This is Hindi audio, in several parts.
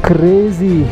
Crazy.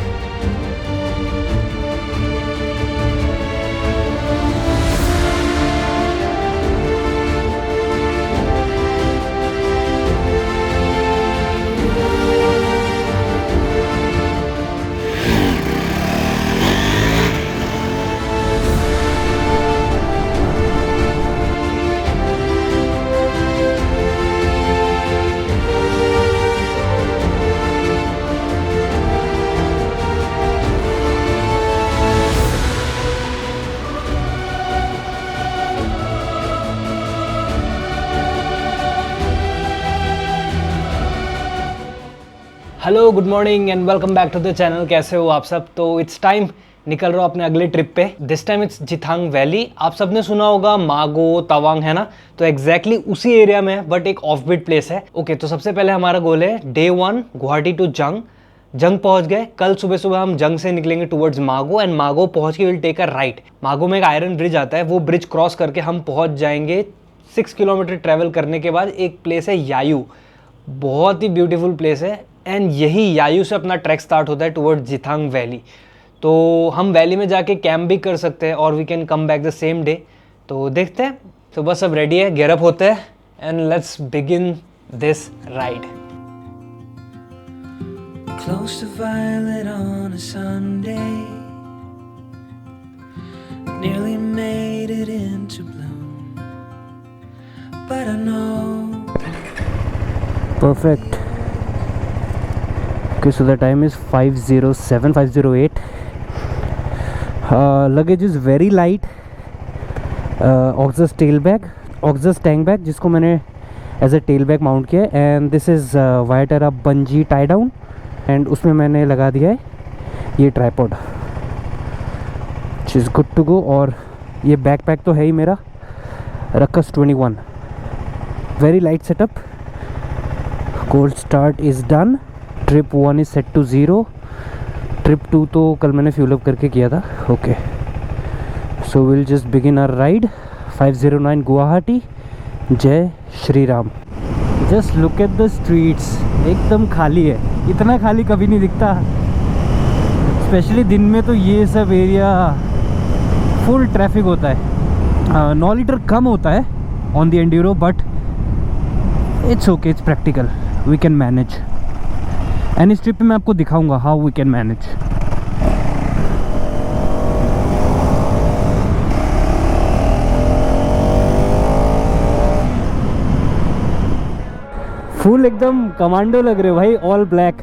Hello, good morning and welcome back to the channel. कैसे हो आप सब? तो इट्स टाइम, निकल रहा हूँ अपने अगले ट्रिप पे। दिस टाइम इट्स जिथांग वैली। आप सब ने सुना होगा मागो, तवांग, है ना? तो एग्जैक्टली उसी एरिया में है, बट एक ऑफ बीट प्लेस है। ओके, तो सबसे पहले हमारा गोल है डे 1 गुवाहाटी टू जंग। जंग पहुंच गए। कल सुबह सुबह हम जंग से निकलेंगे टुवर्ड्स मागो, एंड मागो पहुंच के विल टेक अ राइट। मागो में एक आयरन ब्रिज आता है, वो ब्रिज क्रॉस करके हम पहुंच जाएंगे। 6 किलोमीटर ट्रेवल करने के बाद एक प्लेस है यायू। बहुत ही ब्यूटीफुल प्लेस है, एंड यही यायू से अपना ट्रैक स्टार्ट होता है टुवर्ड्स जिथांग वैली। तो हम वैली में जाके कैंप भी कर सकते हैं और we can come back the same day. तो देखते हैं। तो बस अब रेडी है, गेट अप होते हैं and let's begin this ride. Close to violet on a Sunday, nearly made it into bloom, but I know perfect. Okay, so the time is 5:07, 5:08. Luggage is very light. Oxus tail bag, Oxus tank bag, जिसको मैंने as a tail bag mount किया है, एंड दिस इज़ वाइटर बंजी टाई डाउन, एंड उसमें मैंने लगा दिया है ये tripod, which is good to go। और ये बैक पैक तो है ही मेरा रक्कस 21, very light setup. Cold start is done. Trip 1 is set to 0। Trip 2 तो कल मैंने फ्यूल अप करके किया था। Okay, so will just begin our ride. 509 Guwahati. Jai Shri Ram. Just look at the streets, एकदम खाली है। इतना खाली कभी नहीं दिखता, स्पेशली दिन में तो ये सब एरिया फुल ट्रैफिक होता है। 9 लीटर कम होता है on the enduro, but it's okay, it's practical, we can manage. And इस ट्रिप पे मैं आपको दिखाऊंगा how we can manage. Full एकदम कमांडो लग रहे हो भाई, ऑल ब्लैक।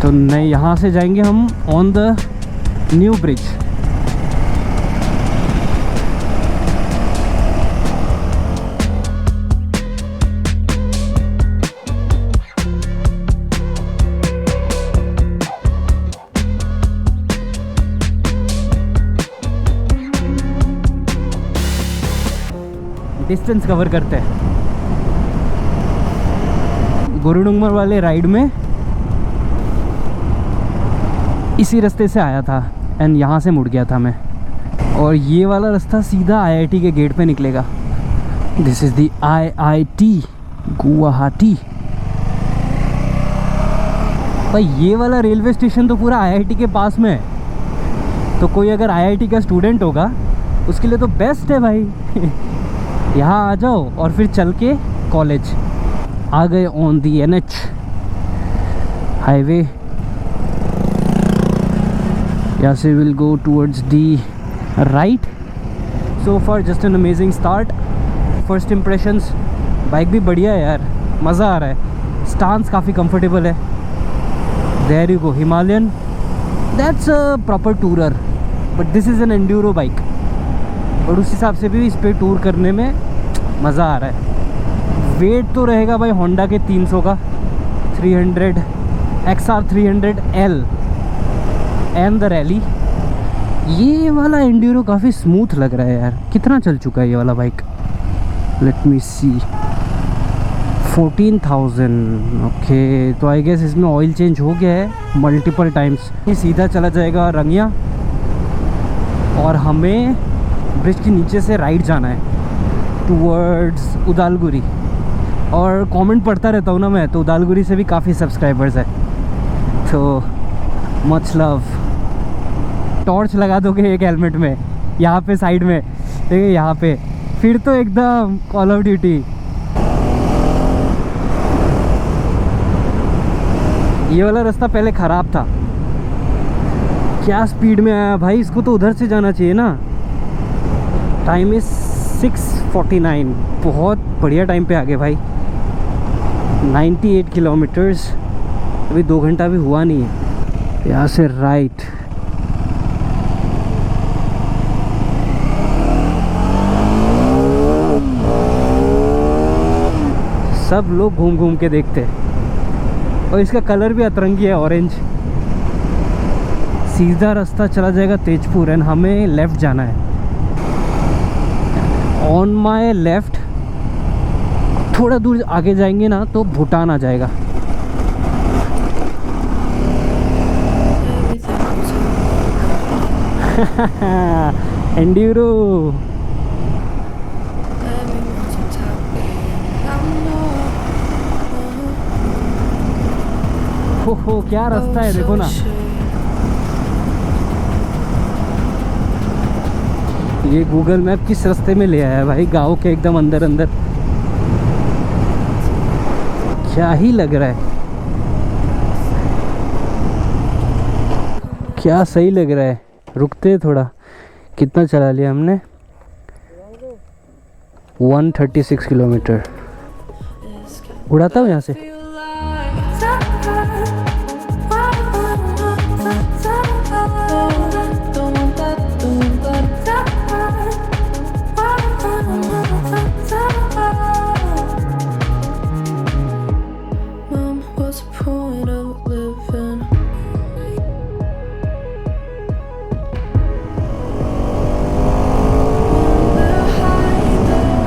तो नहीं, यहाँ से जाएंगे हम on the new bridge. Distance cover करते हैं। गुरुडुंगर वाले राइड में इसी रास्ते से आया था, एंड यहाँ से मुड़ गया था मैं, और ये वाला रास्ता सीधा आईआईटी के गेट पे निकलेगा। This is the IIT Guwahati. भाई ये वाला रेलवे स्टेशन तो पूरा आईआईटी के पास में है, तो कोई अगर आईआईटी का स्टूडेंट होगा उसके लिए तो बेस्ट है भाई। यहाँ आ जाओ और फिर चल के कॉलेज। आ गए ऑन दी एनएच हाईवे। यहाँ से will go towards the right. So for just an amazing start. First impressions, bike भी बढ़िया है यार, मज़ा आ रहा है। स्टांस काफ़ी कंफर्टेबल है। There you go, Himalayan, that's a proper tourer, but this is an enduro bike, और उस हिसाब से भी इस पर टूर करने में मज़ा आ रहा है। वेट तो रहेगा भाई होंडा के 300 का, 300 XR 300L and the rally. ये वाला एंड्यूरो काफ़ी स्मूथ लग रहा है यार। कितना चल चुका है ये वाला बाइक? लेट मी सी, 14,000। ओके, तो आई गेस इसमें ऑयल चेंज हो गया है मल्टीपल टाइम्स। ये सीधा चला जाएगा रंगिया, और हमें ब्रिज के नीचे से राइट जाना है टूवर्ड्स उदालगुरी। और कमेंट पढ़ता रहता हूँ ना मैं, तो उदालगुरी से भी काफ़ी सब्सक्राइबर्स है, तो मच लव। टॉर्च लगा दोगे एक हेलमेट में यहाँ पे साइड में, ठीक है, यहाँ पे, फिर तो एकदम कॉल ऑफ ड्यूटी। ये वाला रास्ता पहले ख़राब था, क्या स्पीड में आया भाई, इसको तो उधर से जाना चाहिए ना। टाइम इज़ 6:49, बहुत बढ़िया टाइम पे आ गए भाई। 98 किलोमीटर्स, अभी 2 घंटा भी हुआ नहीं है। यहाँ से राइट, सब लोग घूम घूम के देखते हैं। और इसका कलर भी अतरंगी है, ऑरेंज। सीधा रास्ता चला जाएगा तेजपुर एंड हमें लेफ़्ट जाना है। ऑन माय लेफ़्ट थोड़ा दूर आगे जाएंगे ना तो भूटान आ जाएगा। एंड्यूरो, हो क्या रास्ता है देखो ना। ये गूगल मैप किस रास्ते में ले आया है भाई, गांव के एकदम अंदर अंदर। क्या ही लग रहा है, क्या सही लग रहा है। रुकते हैं थोड़ा। कितना चला लिया हमने? 136 किलोमीटर। उड़ाता हूँ यहाँ से।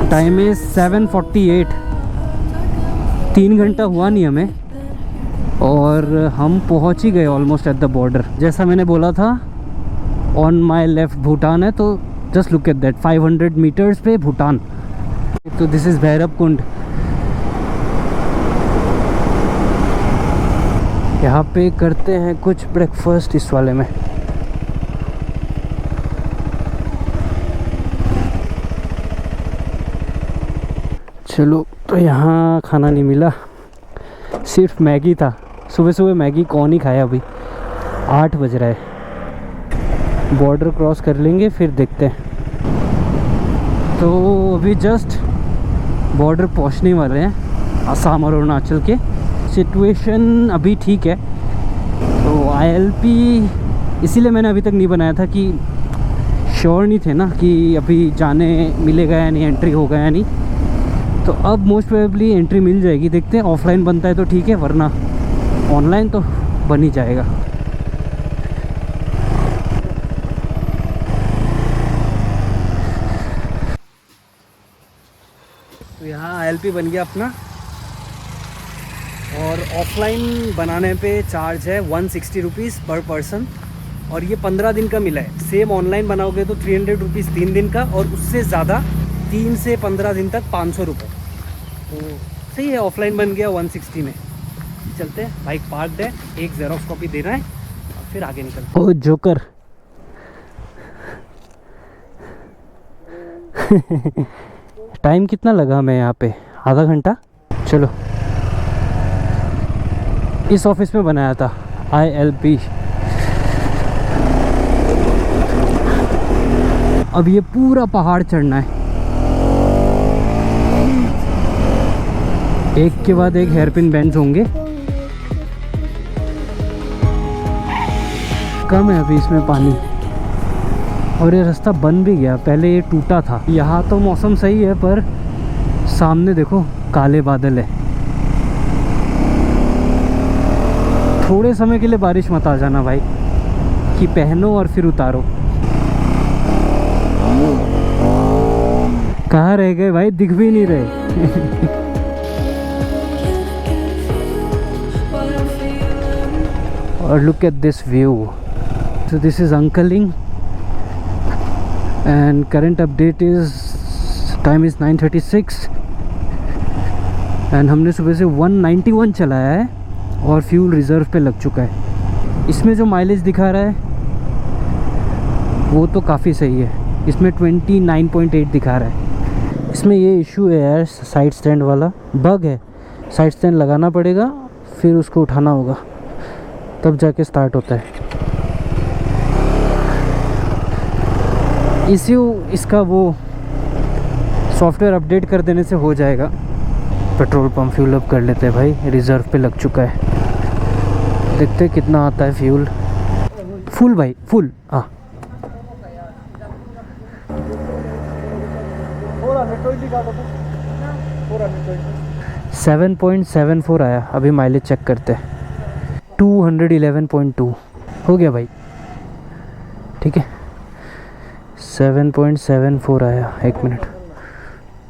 टाइम है 7:48, 3 घंटा हुआ नहीं हमें और हम पहुंच ही गए ऑलमोस्ट एट द बॉर्डर। जैसा मैंने बोला था, ऑन माय लेफ्ट भूटान है, तो just look at that, 500 metres पे भूटान। तो दिस इज़ भैरव कुंड। यहाँ पे करते हैं कुछ ब्रेकफास्ट इस वाले में। चलो, तो यहाँ खाना नहीं मिला, सिर्फ मैगी था। सुबह सुबह मैगी कौन ही खाया, अभी 8 बज रहा है। बॉर्डर क्रॉस कर लेंगे फिर देखते हैं। तो अभी जस्ट बॉर्डर पहुँचने वाले हैं, असम और अरुणाचल के। सिचुएशन अभी ठीक है। तो ILP इसीलिए मैंने अभी तक नहीं बनाया था कि श्योर नहीं थे ना कि अभी जाने मिलेगा या नहीं, एंट्री होगा या नहीं। तो अब मोस्ट प्रोबेबली एंट्री मिल जाएगी, देखते हैं। ऑफलाइन बनता है तो ठीक है, वरना ऑनलाइन तो बन ही जाएगा। तो यहाँ ILP बन गया अपना, और ऑफलाइन बनाने पे चार्ज है 160 रुपीज़ पर पर्सन, और ये 15 दिन का मिला है। सेम ऑनलाइन बनाओगे तो 300 रुपीज़ 3 दिन का, और उससे ज़्यादा 3 से 15 दिन तक 500 रुपये। तो सही है, ऑफलाइन बन गया 160 में। चलते हैं, बाइक पार्क है, एक जेरोक्स कॉपी देना है और फिर आगे निकलते हैं। ओ जोकर। टाइम कितना लगा हमें यहाँ पे? आधा घंटा। चलो, इस ऑफिस में बनाया था ILP। अब ये पूरा पहाड़ चढ़ना है, एक के बाद एक हेयरपिन बेंच होंगे। कम है अभी इसमें पानी, और ये रास्ता बन भी गया, पहले ये टूटा था। यहाँ तो मौसम सही है, पर सामने देखो काले बादल है। थोड़े समय के लिए बारिश मत आ जाना भाई, कि पहनो और फिर उतारो। कहाँ रह गए भाई, दिख भी नहीं रहे। और look at this view. So this is Uncoling and current update is time is 9:36 and हमने सुबह से 191 चलाया है और फ्यूल रिज़र्व पे लग चुका है। इसमें जो माइलेज दिखा रहा है वो तो काफ़ी सही है, इसमें 29.8 दिखा रहा है। इसमें ये इशू है यार, साइड स्टैंड वाला बग है। साइड स्टैंड लगाना पड़ेगा, फिर उसको उठाना होगा, तब जाके स्टार्ट होता है। इश्यू इसका वो सॉफ्टवेयर अपडेट कर देने से हो जाएगा। पेट्रोल पंप फ्यूल अप कर लेते हैं भाई, रिज़र्व पे लग चुका है। देखते हैं कितना आता है फ्यूल। फुल भाई, फुल। हाँ 7.74 आया। अभी माइलेज चेक करते हैं। 211.2 हो गया भाई, ठीक है। 7.74 आया, एक मिनट।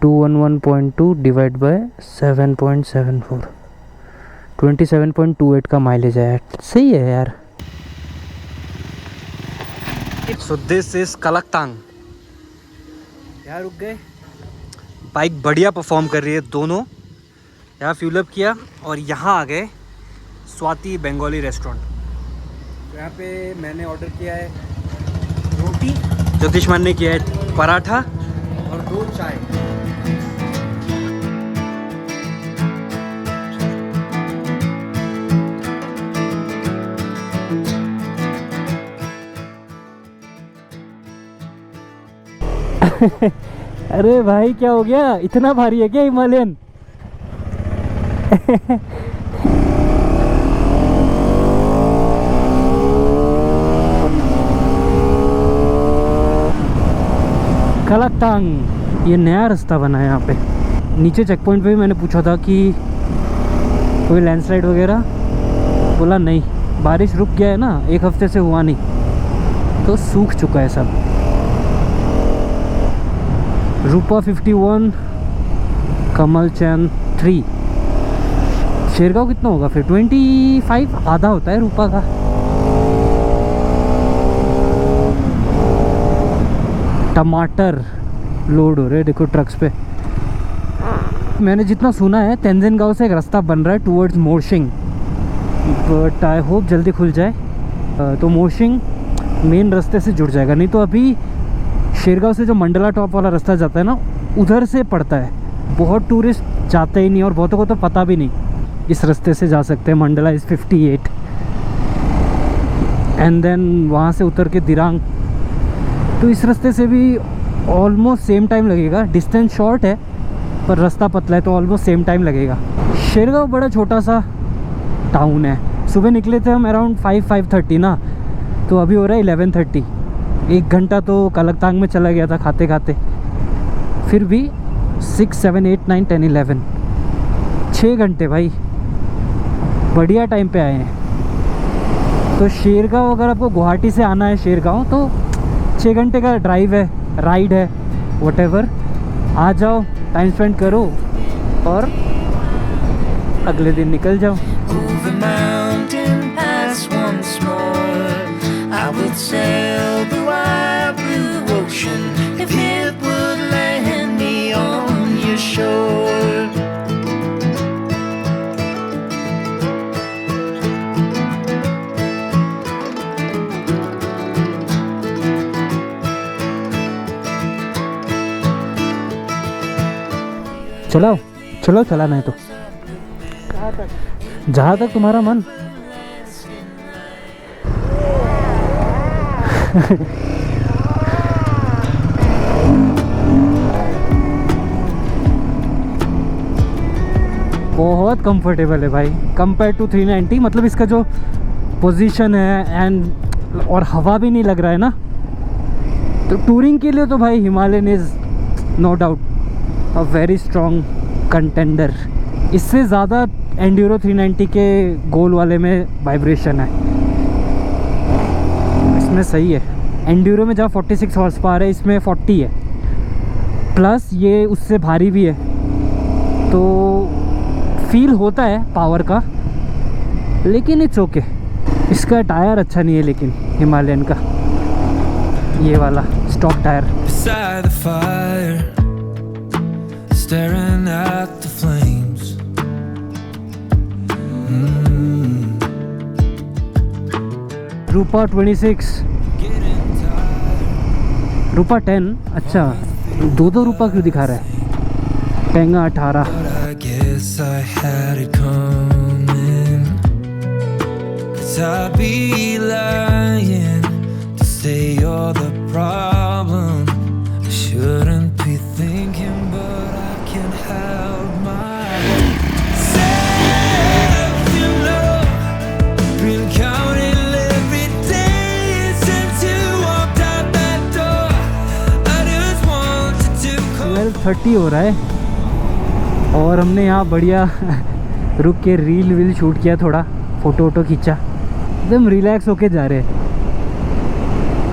211.2 डिवाइड बाय 7.74, 27.28 का माइलेज आया। सही है यार। So this is Kalaktang. यहाँ रुक गए, बाइक बढ़िया परफॉर्म कर रही है दोनों। यहाँ फ्यूल अप किया और यहाँ आ गए स्वाति बंगाली रेस्टोरेंट। यहाँ पे मैंने ऑर्डर किया है रोटी, ज्योतिषमान ने किया है पराठा और 2 चाय। अरे भाई क्या हो गया, इतना भारी है क्या हिमालयन? कलकतांग, ये नया रास्ता बना है यहाँ पे। नीचे चेक पॉइंट पे भी मैंने पूछा था कि कोई लैंडस्लाइड वगैरह, बोला नहीं, बारिश रुक गया है ना, 1 हफ्ते से हुआ नहीं, तो सूख चुका है सब। रूपा 51, कमल चैन 3। शेरगांव कितना होगा फिर? 25, आधा होता है रूपा का। टमाटर लोड हो रहे देखो ट्रक्स पे। मैंने जितना सुना है तेंजिन गांव से एक रास्ता बन रहा है टूवर्ड्स मोर्शिंग, बट आई होप जल्दी खुल जाए। तो मोर्शिंग मेन रास्ते से जुड़ जाएगा, नहीं तो अभी शेरगांव से जो मंडला टॉप वाला रास्ता जाता है ना, उधर से पड़ता है। बहुत टूरिस्ट जाते ही नहीं और बहुतों को तो पता भी नहीं इस रास्ते से जा सकते हैं। मंडला इज़ 58 एंड देन वहाँ से उतर के दिरांग। तो इस रास्ते से भी ऑलमोस्ट सेम टाइम लगेगा। डिस्टेंस शॉर्ट है पर रास्ता पतला है, तो ऑलमोस्ट सेम टाइम लगेगा। शेरगांव बड़ा छोटा सा टाउन है। सुबह निकले थे हम अराउंड 5:30 ना, तो अभी हो रहा है 11:30। 1 घंटा तो कलकतांग में चला गया था खाते खाते। फिर भी 6, 7, 8, 9, 10, 11 6 घंटे भाई, बढ़िया टाइम पे आए हैं। तो शेरगांव, अगर आपको गुवाहाटी से आना है शेरगांव, तो 6 घंटे का ड्राइव है, राइड है, व्हाटएवर। आ जाओ, टाइम स्पेंड करो और अगले दिन निकल जाओ। चलो चलो, चलाना है तो जहाँ तक तुम्हारा मन। बहुत कंफर्टेबल है भाई कंपेयर टू 390। मतलब इसका जो पोजीशन है एंड और हवा भी नहीं लग रहा है ना, तो टूरिंग के लिए तो भाई Himalayan is no doubt a very strong contender. इससे ज़्यादा एंड्यूरो 390 के गोल वाले में वाइब्रेशन है, इसमें सही है। एंड्यूरो में जहाँ 46 हॉर्स पावर है, इसमें 40 है, प्लस ये उससे भारी भी है, तो फील होता है पावर का, लेकिन इट्स ओके। इसका टायर अच्छा नहीं है लेकिन हिमालयन का, ये वाला stock tyre beside the fire, staring at the flames. रूपा 26, रूपा 10। अच्छा, दो रूपा क्यों दिखा रहा है? टेंगा 18। But I guess I had it coming, 'cause I'd be lying to say you're the problem. I shouldn't be thinking, but I can't help myself, you know. Been counting every day since you walked out that door. I just wanted to call 12:30 हो रहा है और हमने यहाँ बढ़िया रुक के रील वील शूट किया, थोड़ा फ़ोटो वोटो खींचा, एकदम रिलैक्स होके जा रहे हैं।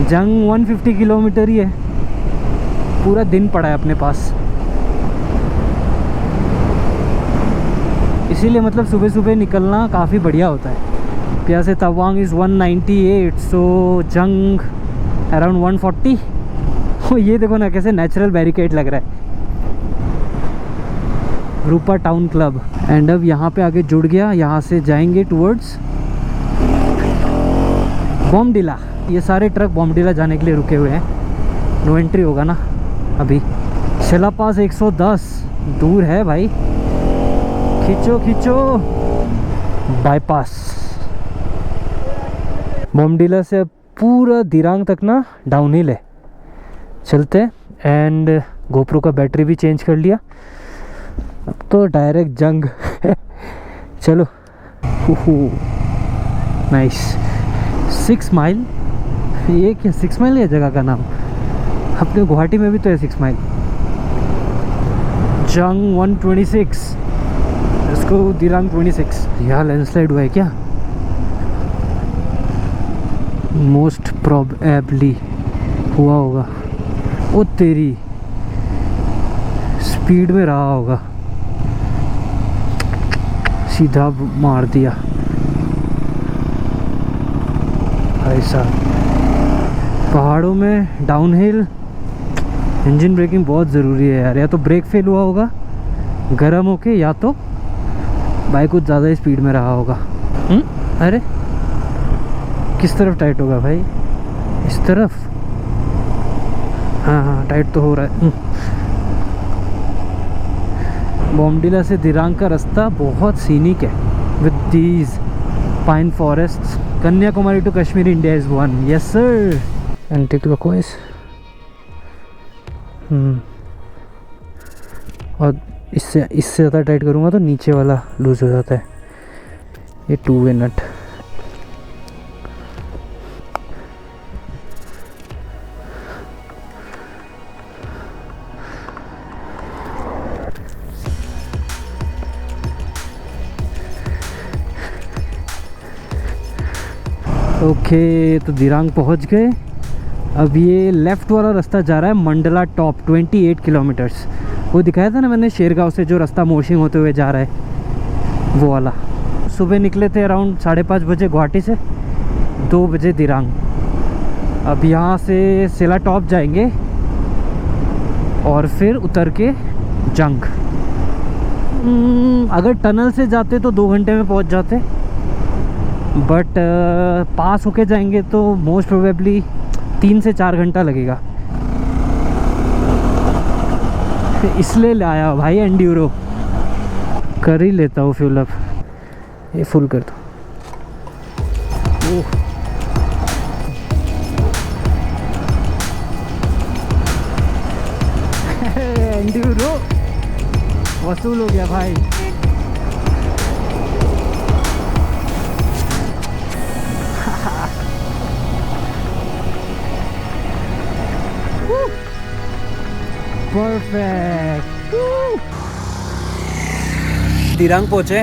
जंग 150 किलोमीटर ही है, पूरा दिन पड़ा है अपने पास, इसीलिए मतलब सुबह सुबह निकलना काफ़ी बढ़िया होता है। यहाँ से तवांग इज़ 198, सो जंग अराउंड 140। ये देखो ना कैसे नेचुरल बैरिकेड लग रहा है, रूपा टाउन क्लब। एंड अब यहाँ पे आगे जुड़ गया, यहाँ से जाएंगे टूवर्ड्स बॉम्बडिला। ये सारे ट्रक बॉम्बडिला जाने के लिए रुके हुए हैं, नो एंट्री होगा ना अभी। शिला पास 110 दूर है भाई, खींचो खींचो। बाईपास बॉम्बडिला से अब पूरा दिरांग तक ना डाउनहिल है, चलते हैं। एंड गोप्रो का बैटरी भी चेंज कर लिया, अब तो डायरेक्ट जंग। चलो, नाइस। 6 माइल, ये क्या 6 माइल है जगह का नाम? अपने गुवाहाटी में भी तो है 6 माइल। जंग 126, इसको दिरांग 26। यहाँ लैंडस्लाइड हुआ है क्या? मोस्ट प्रोबेबली हुआ होगा। ओ तेरी, स्पीड में रहा होगा, सीधा मार दिया ऐसा। पहाड़ों में डाउनहिल इंजन ब्रेकिंग बहुत ज़रूरी है यार, या तो ब्रेक फेल हुआ होगा गर्म होके, या तो बाइक कुछ ज़्यादा ही स्पीड में रहा होगा। अरे किस तरफ टाइट होगा भाई? इस तरफ? हाँ हाँ, टाइट तो हो रहा है। बॉम्बडिला से दिरांग का रास्ता बहुत सीनिक है with these pine forests. Kanyakumari to Kashmir India is one, yes sir. And take the कोइस। और इससे ज़्यादा टाइट करूँगा तो नीचे वाला लूज हो जाता है, ये 2 वे नट। ओके, तो दिरांग पहुंच गए। अब ये लेफ़्ट वाला रास्ता जा रहा है मंडला टॉप, 28 किलोमीटर्स। वो दिखाया था ना मैंने शेरगांव से जो रास्ता मोशिंग होते हुए जा रहा है, वो वाला। सुबह निकले थे अराउंड 5:30 बजे गुवाहाटी से, 2 बजे दिरांग। अब यहाँ से सेला टॉप जाएंगे और फिर उतर के जंग। अगर टनल से जाते तो 2 घंटे में पहुँच जाते, बट पास होके जाएंगे तो मोस्ट प्रोबेबली 3 से 4 घंटा लगेगा। इसलिए लाया भाई एंड्यूरो, कर ही लेता हूँ फ्यूल अप। ये फुल कर दो। एंड्यूरो वसूल हो गया भाई। परफेक्ट। दिरांग पहुँचे,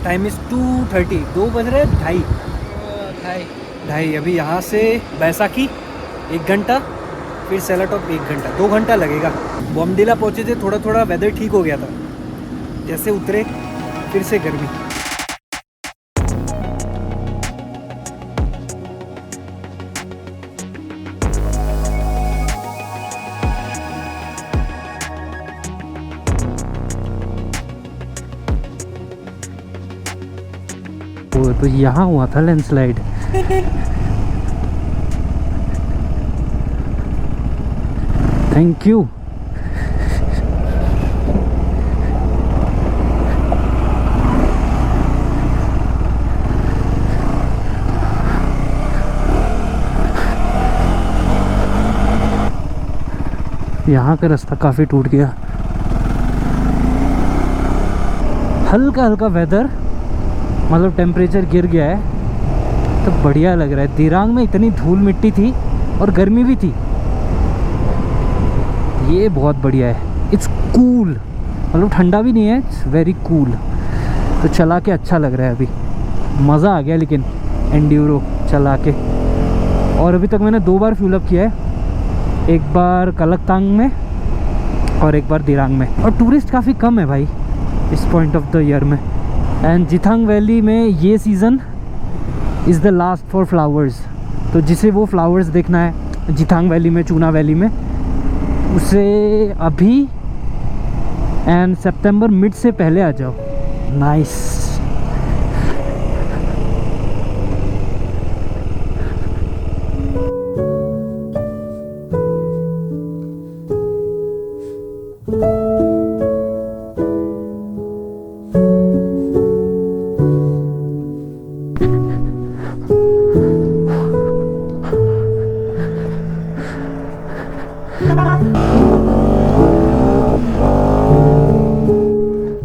टाइम इज़ 2:30, 2 बज रहे, ढाई। अभी यहाँ से बैसाखी 1 घंटा, फिर सेला टॉप 1 घंटा, 2 घंटा लगेगा। बॉम्बडिला पहुँचे थे, थोड़ा थोड़ा वेदर ठीक हो गया था, जैसे उतरे फिर से गर्मी। तो यहाँ हुआ था लैंडस्लाइड। Thank you. यहाँ का रास्ता काफ़ी टूट गया। हल्का हल्का वेदर, मतलब टेम्परेचर गिर गया है तो बढ़िया लग रहा है। दिरांग में इतनी धूल मिट्टी थी और गर्मी भी थी, ये बहुत बढ़िया है। इट्स कूल, मतलब ठंडा भी नहीं है, इट्स वेरी कूल। तो चला के अच्छा लग रहा है, अभी मज़ा आ गया लेकिन एंड्यूरो चला के। और अभी तक मैंने 2 बार फ्यूल अप किया है, एक बार कलकतांग में और एक बार दिरांग में। और टूरिस्ट काफ़ी कम है भाई इस पॉइंट ऑफ द ईयर में। एंड जिथांग वैली में ये season is the last for flowers. तो जिसे वो फ्लावर्स देखना है जिथांग वैली में, चूना वैली में, उसे अभी एंड सितंबर मिड से पहले आ जाओ। Nice.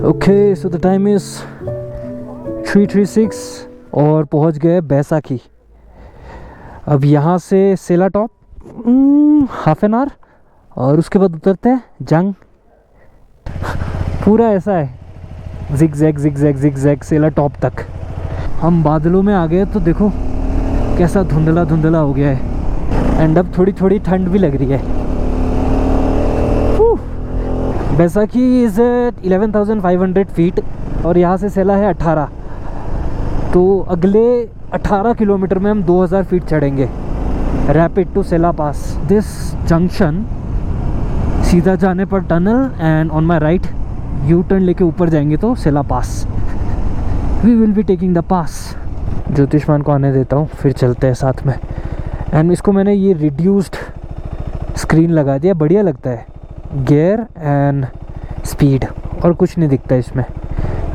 Okay, so the time is 3:36 और पहुंच गए बैसाखी। अब यहाँ से सेला टॉप हाफ एन आवर और उसके बाद उतरते हैं जंग। पूरा ऐसा है जिग जैग सेला टॉप तक। हम बादलों में आ गए तो देखो कैसा धुंधला धुंधला हो गया है। एंड अब थोड़ी थोड़ी ठंड भी लग रही है। बैसाखी इज़ 11,500 फीट और यहाँ से सेला है 18। तो अगले 18 किलोमीटर में हम 2,000 फीट चढ़ेंगे rapid to Sela pass. This junction सीधा जाने पर tunnel and on my right U turn लेके ऊपर जाएंगे तो Sela pass. We will be taking the pass. Jyotishman को आने देता हूँ, फिर चलते हैं साथ में। एंड इसको मैंने ये रिड्यूस्ड स्क्रीन लगा दिया, बढ़िया लगता है। गियर एंड स्पीड और कुछ नहीं दिखता इसमें।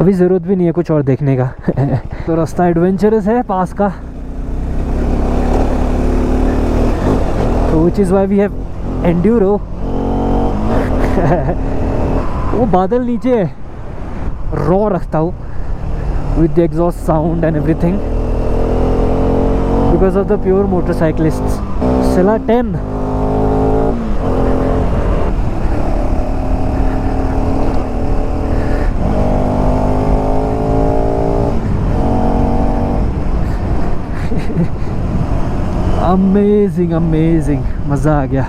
अभी ज़रूरत भी नहीं है कुछ और देखने का। तो रास्ता एडवेंचरस है पास का, तो which is why we have enduro. वो बादल नीचे है, रॉ रखता हूँ with the exhaust sound and everything because of the pure motorcyclists. Sela 10 amazing amazing, मज़ा आ गया।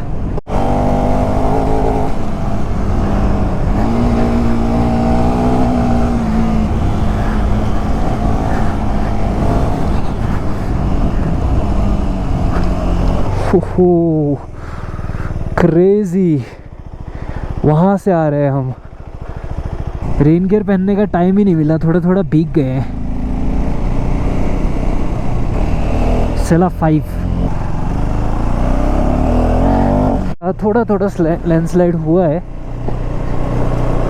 ओहो क्रेजी, वहाँ से आ रहे हैं हम। रेन गियर पहनने का टाइम ही नहीं मिला, थोड़ा थोड़ा भीग गए हैं। सेला 5 थोड़ा थोड़ा लैंडस्लाइड हुआ है।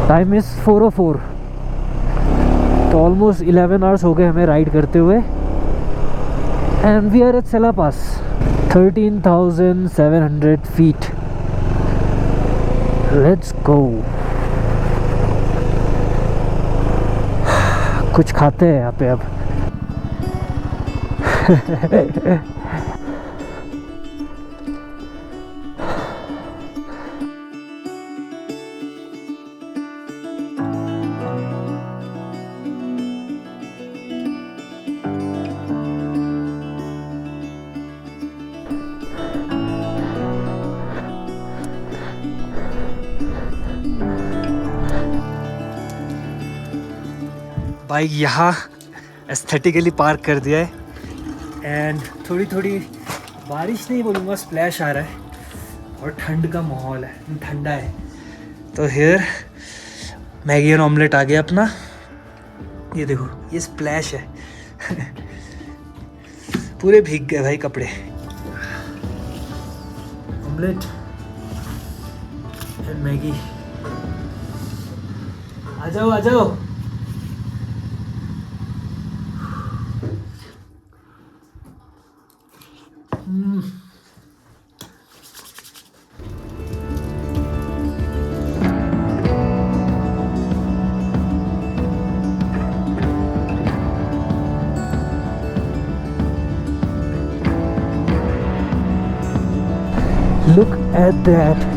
टाइम इज़ 4:04, तो ऑलमोस्ट 11 आवर्स हो गए हमें राइड करते हुए। And we are at Sela pass, 13,700 feet. Let's go. कुछ खाते हैं यहाँ पे अब। बाइक यहाँ एस्थेटिकली पार्क कर दिया है। एंड थोड़ी थोड़ी बारिश नहीं बोलूँगा, स्प्लैश आ रहा है और ठंड का माहौल है, ठंडा है। तो हियर मैगी एंड ऑमलेट आ गया अपना। ये देखो, ये स्प्लैश है। पूरे भीग गए भाई कपड़े। Omelette and Maggi. आ जाओ आ जाओ। Look at that.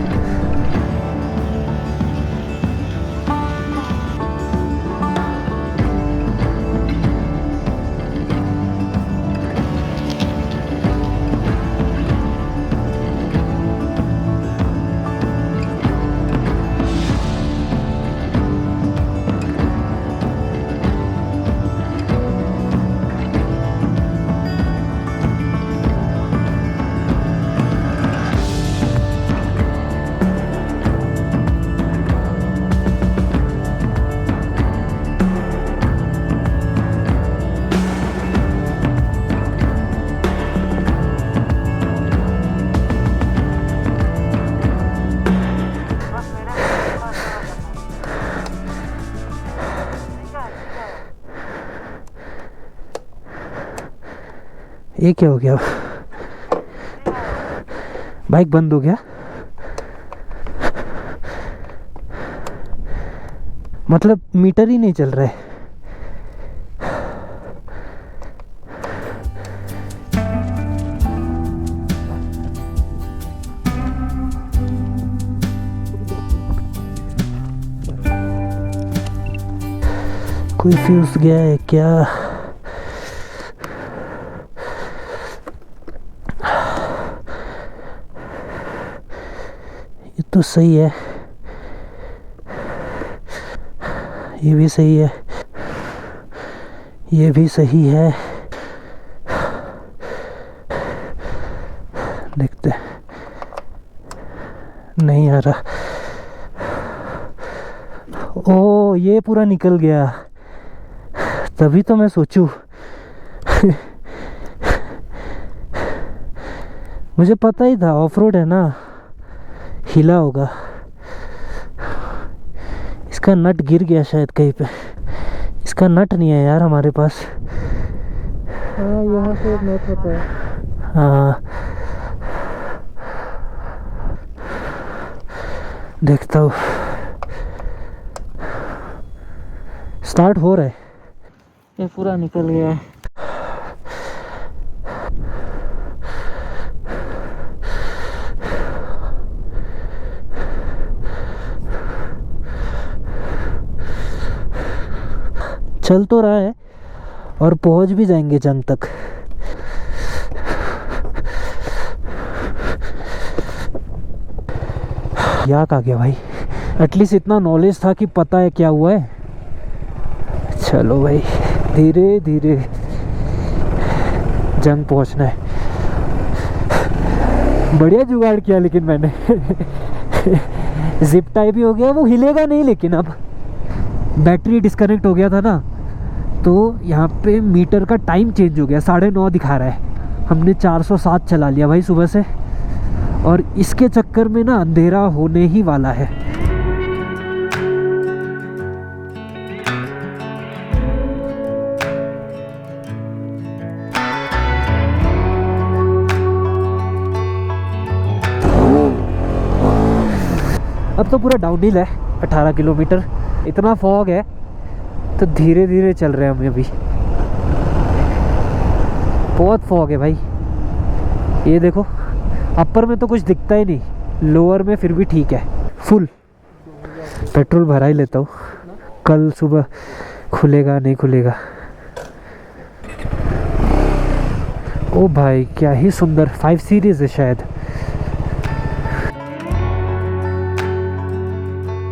ये क्या हो गया? बाइक बंद हो गया। मतलब मीटर ही नहीं चल रहा है। कोई फ्यूज गया है क्या? तो सही है, ये भी सही है, ये भी सही है। देखते नहीं आ रहा। ओ ये पूरा निकल गया, तभी तो मैं सोचूं। मुझे पता ही था ऑफ रोड है ना, हिला होगा। इसका नट गिर गया शायद कहीं पे। इसका नट नहीं है यार हमारे पास। हाँ यहाँ से नट होता है। हाँ देखता हूँ, स्टार्ट हो रहा है। ये पूरा निकल गया है। चल तो रहा है और पहुंच भी जाएंगे जंग तक। याक आ गया भाई, एटलीस्ट इतना नॉलेज था कि पता है क्या हुआ है। चलो भाई धीरे धीरे जंग पहुंचना है। बढ़िया जुगाड़ किया लेकिन मैंने। जिप टाइप ही हो गया, वो हिलेगा नहीं। लेकिन अब बैटरी डिस्कनेक्ट हो गया था ना, तो यहाँ पे मीटर का टाइम चेंज हो गया, 9:30 दिखा रहा है। हमने 407 चला लिया भाई सुबह से, और इसके चक्कर में ना अंधेरा होने ही वाला है। अब तो पूरा डाउनहिल है 18 किलोमीटर। इतना फॉग है तो धीरे धीरे चल रहे हैं हम अभी। बहुत फॉग है भाई। ये देखो अपर में तो कुछ दिखता ही नहीं, लोअर में फिर भी ठीक है। फुल पेट्रोल भरा ही लेता हूँ, कल सुबह खुलेगा नहीं खुलेगा। ओ भाई क्या ही सुंदर 5 सीरीज है शायद।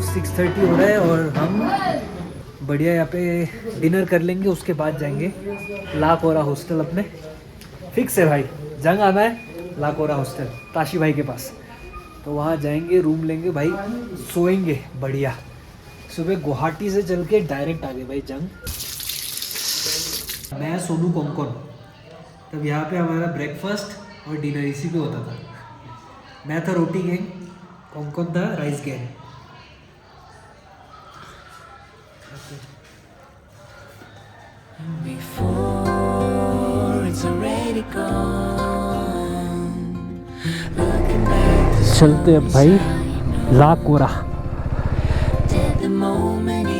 6:30 हो रहा है और हम बढ़िया यहाँ पे डिनर कर लेंगे, उसके बाद जाएंगे लाकोरा हॉस्टल। अपने फिक्स है भाई, जंग आना है लाकोरा हॉस्टल ताशी भाई के पास। तो वहाँ जाएंगे, रूम लेंगे भाई, सोएंगे बढ़िया। सुबह गुवाहाटी से चल के डायरेक्ट आ गए भाई जंग। मैं सोनू कोंकण, तब यहाँ पे हमारा ब्रेकफास्ट और डिनर इसी पे होता था। मैं था रोटी गैंग, कौन कौन था rice gang. Before it's already gone. Looking back to चलते अब भाई लाकोरा। the moment